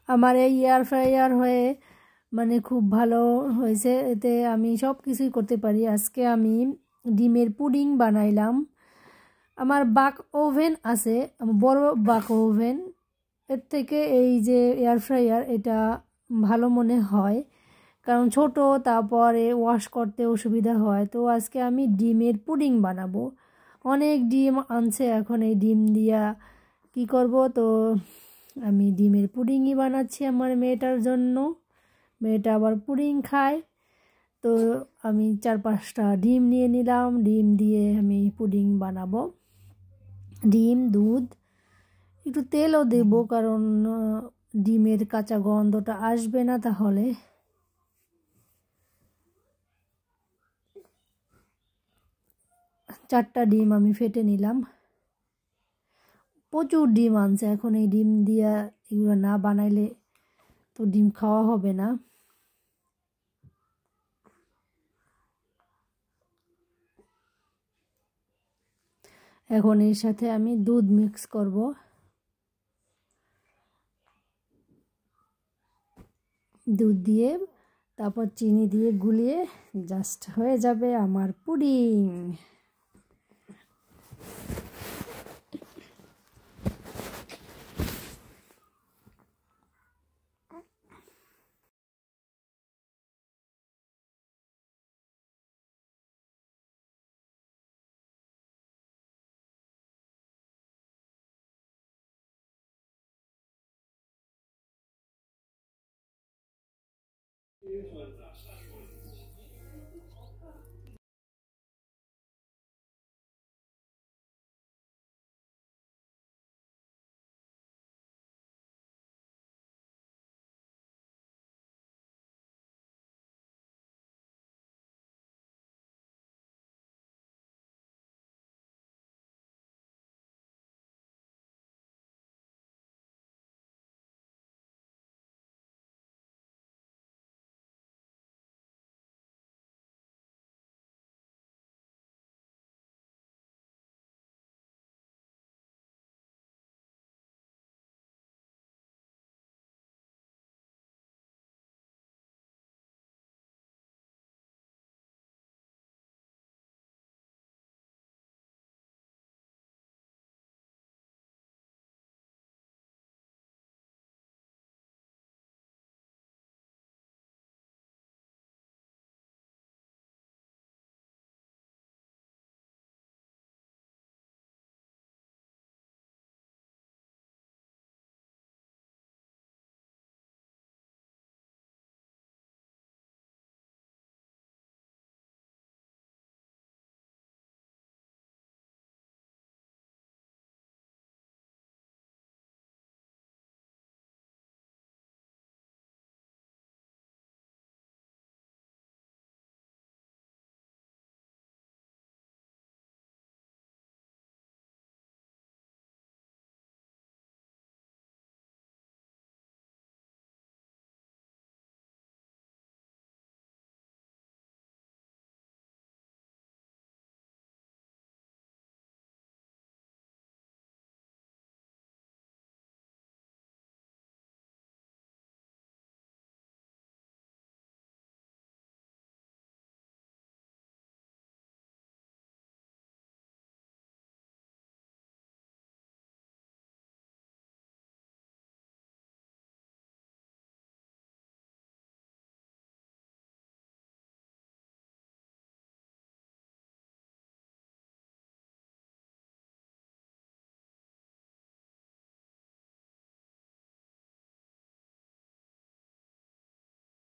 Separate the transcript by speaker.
Speaker 1: আমার এই air fryer হয়ে মানে খুব ভালো হয়েছে, এতে আমি সব কিছুই করতে পারি। আজকে আমি ডিমের পুডিং বানাইলাম। আমার বাক ওভেন আছে, বড় বাক ওভেন, এর থেকে এই যে এয়ার ফ্রায়ার এটা ভালো মনে হয়, কারণ ছোট, তারপরে ওয়াশ করতে অসুবিধা হয়। তো আজকে আমি ডিমের পুডিং বানাবো। অনেক ডিম আনছে, এখন এই ডিম দিয়া কি করব, তো আমি ডিমের পুডিংই বানাচ্ছি আমার মেয়েটার জন্য। মেয়েটা আবার পুডিং খায়, তো আমি 4-5টা ডিম নিয়ে নিলাম। ডিম দিয়ে আমি পুডিং বানাবো। ডিম, দুধ, একটু তেলও দেব, কারণ ডিমের কাঁচা গন্ধটা আসবে না তাহলে। চারটা ডিম আমি ফেটে নিলাম। প্রচুর ডিম আনছে, এখন এই ডিম দিয়া এগুলো না বানাইলে তো ডিম খাওয়া হবে না। এখন এর সাথে আমি দুধ মিক্স করব। দুধ দিয়ে তারপর চিনি দিয়ে গুলিয়ে জাস্ট হয়ে যাবে আমার পুডিং।